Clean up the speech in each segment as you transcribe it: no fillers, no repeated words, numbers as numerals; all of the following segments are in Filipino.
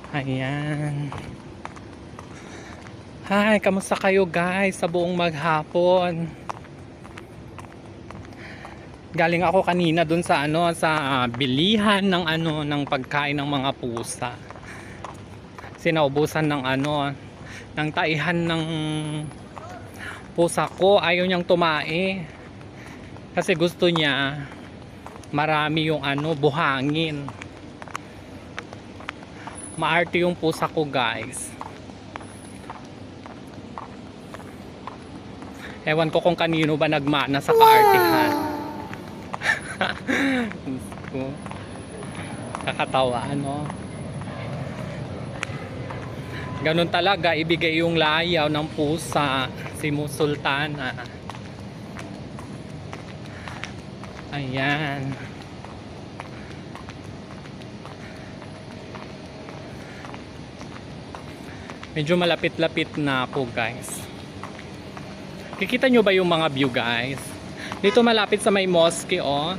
Ayan. Hi, kamusta kayo guys sa buong maghapon? Galing ako kanina dun sa bilihan ng ng pagkain ng mga pusa. Sinaubusan ng taihan ng pusa ko. Ayaw niyang tumae. Kasi gusto niya marami yung buhangin. Maarte yung pusa ko guys. Ewan ko kung kanino ba nagmana sa kaartihan. Kakatawa, Ganun talaga, ibigay yung layaw ng pusa, si Musultana. Ayan. Medyo malapit-lapit na ako guys. Kikita nyo ba yung mga view guys? Dito malapit sa may mosque oh.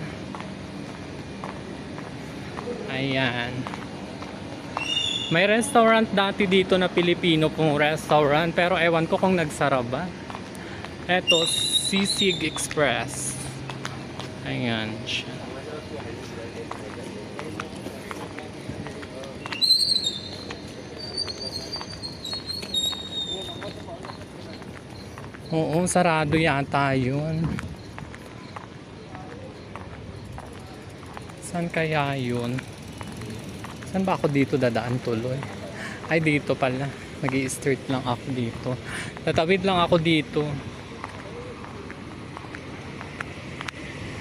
Ayan. May restaurant dati dito na Pilipino pong restaurant, pero ewan ko kung nagsara ba. Eto, Sisig Express. Ayan siya. Oo, sarado yata yun. Saan kaya yun? Saan ba ako dito dadaan tuloy? Ay, dito pala. Mag-i-street lang ako dito. Tatawid lang ako dito.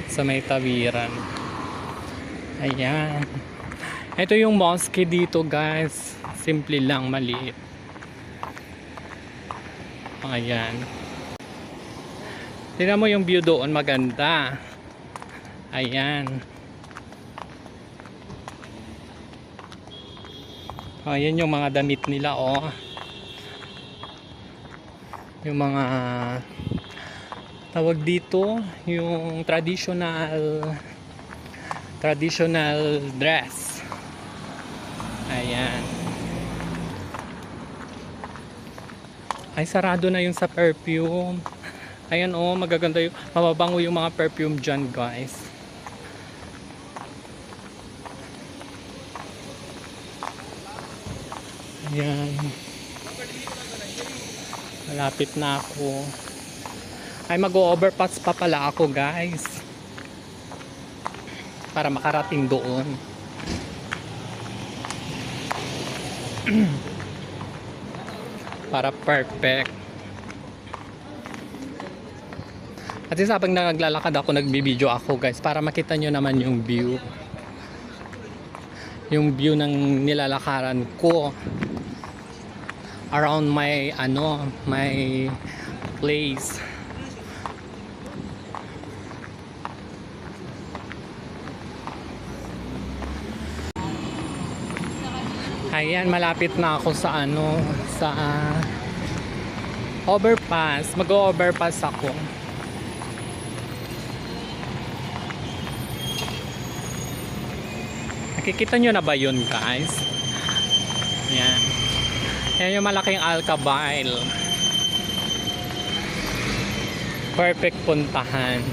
Sa may tawiran. Ayan. Ito yung mosque dito guys. Simple lang, maliit. Ayan. Tingnan mo yung view doon, maganda. Ayan. Ayan yung mga damit nila oh. Yung mga tawag dito, yung traditional dress. Ayan. Ay, sarado na yung sa perfume. Ayan oh, magaganda yung mababango yung mga perfume dyan guys. Ayan. Malapit na ako. Ay, mag-overpass pa pala ako guys. Para makarating doon. Para perfect. At habang naglalakad ako, nagbibideo ako guys, para makita nyo naman yung view. Yung view ng nilalakaran ko around my my place. Ayan, malapit na ako sa sa overpass. Mag-overpass ako. Nakikita nyo na ba yun guys? Yan. Yan yung malaking Alcabail. Perfect puntahan.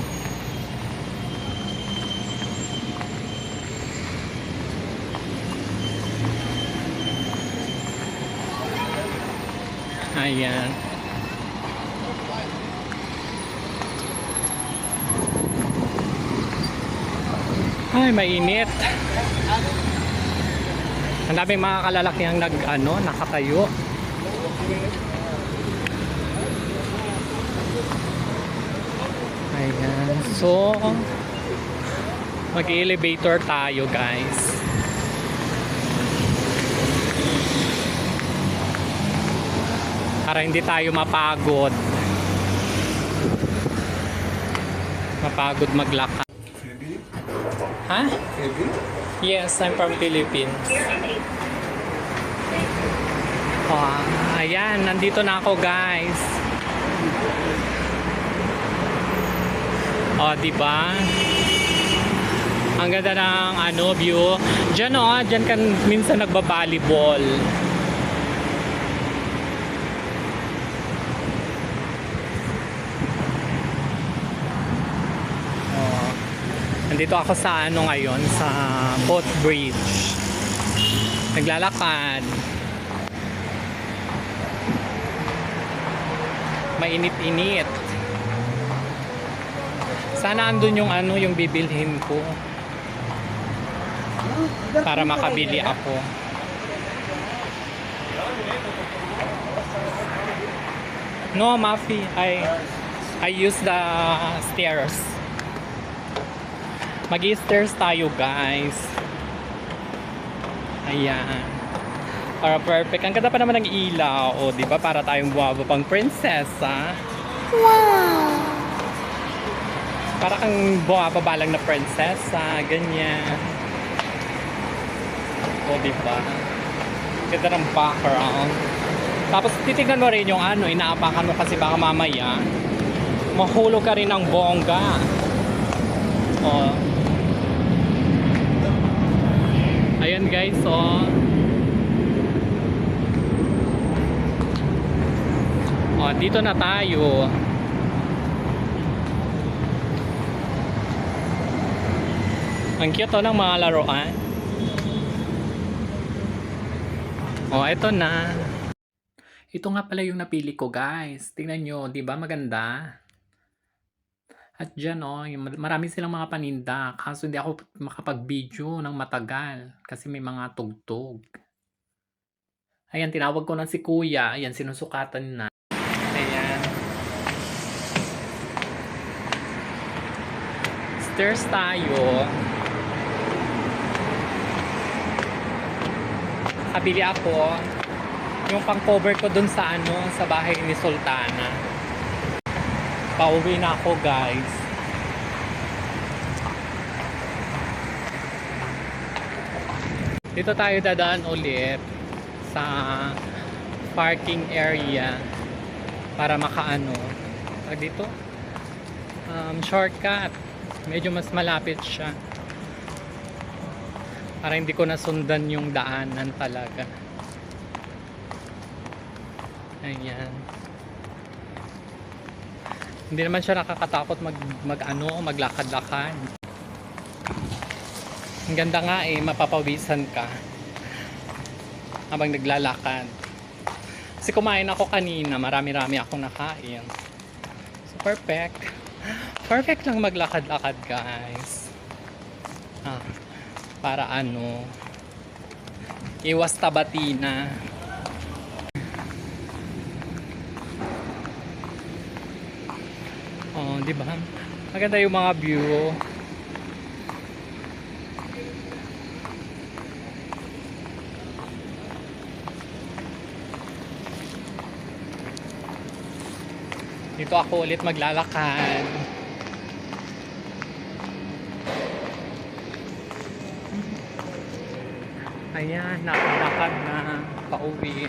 Ayan. Ay, mainit. Ang daming mga kalalakihang nakatayo. Ayan. So, mag-elevator tayo, guys. Para hindi tayo mapagod. Mapagod maglakad. Ha? Yes, I'm from Philippines. Oh, ayan, nandito na ako, guys. Oh, di ba? Ang ganda ng ano, view. Diyan diyan kan minsan nagba-volleyball. Oh. Nandito ako sa ano ngayon, sa footbridge. Naglalakad. Mainit-init. Sana andun yung ano, yung bibilhin ko. Para makabili ako. No, Mafi. I use the stairs. Mag-stairs tayo, guys. Ayan. Para perfect. Ang ganda pa naman ng ilaw. O, di ba? Para tayong buwaba pang prinsesa. Wow! Para kang buwaba lang na prinsesa. Ganyan. O, di ba? Ganda ng background. Tapos, titignan mo rin yung ano. Inaapakan mo kasi baka mamaya mahulog ka rin ng bongga. O. Ayan, guys. O. O, dito na tayo. Ang cute to ng mga laruan. O, eto na. Ito nga pala yung napili ko, guys. Tingnan nyo, di ba maganda? At dyan, marami silang mga paninda. Kaso hindi ako makapag-video ng matagal. Kasi may mga tugtog. Ayan, tinawag ko na si Kuya. Ayan, sinusukatan na. Ayan. Stairs tayo. Kabili ako yung pang-cover ko dun sa ano, sa bahay ni Sultana. Pauwi na ako, guys. Dito tayo dadaan ulit sa parking area para makaano. Dito shortcut. Medyo mas malapit siya. Para hindi ko nasundan yung daanan talaga. Ayan. Hindi naman siya nakakatakot maglakad-lakad. Ang ganda nga mapapawisan ka habang naglalakad. Kasi kumain ako kanina, marami-rami akong nakain. So perfect. Perfect lang maglakad-lakad, guys. Para iwas tabatina. Oh, di ba? Maganda yung mga view. Dito ako ulit maglalakad. Ayan, nakalakad na pauwi.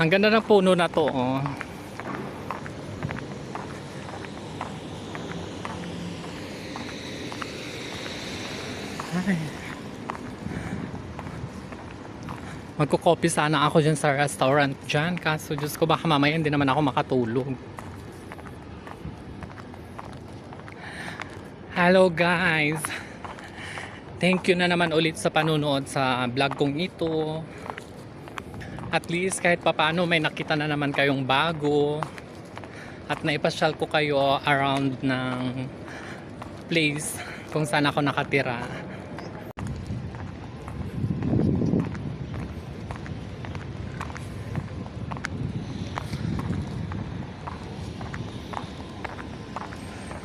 Ang ganda ng puno na to, oh. Ay. Magko-coffee sana ako dyan sa restaurant dyan. Kaso, Diyos ko, baka mamaya hindi naman ako makatulog. Hello, guys. Thank you na naman ulit sa panunood sa vlog kong ito. At least kahit papaano may nakita na naman kayong bago. At naipasyal ko kayo around ng place kung saan ako nakatira.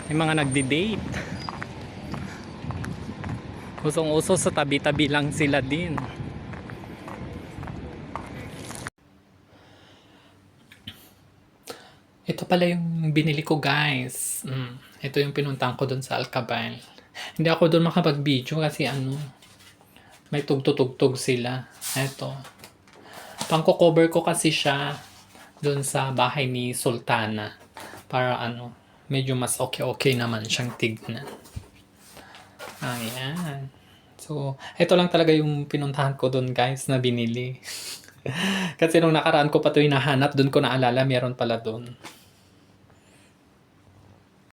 May mga nagdi-date. Usong-uso sa tabi-tabi lang sila din. Ito pala yung binili ko, guys. Ito yung pinuntahan ko dun sa Alcabal. Hindi ako dun makapag-video kasi may tugtog-tugtog sila. Ito. Pangko-cover ko kasi siya. Doon sa bahay ni Sultana. Para ano, medyo mas okay naman siyang tignan. Ayan. So, ito lang talaga yung pinuntahan ko doon guys na binili. Kasi nung nakaraan ko pa ito hinahanap, doon ko naalala meron pala doon.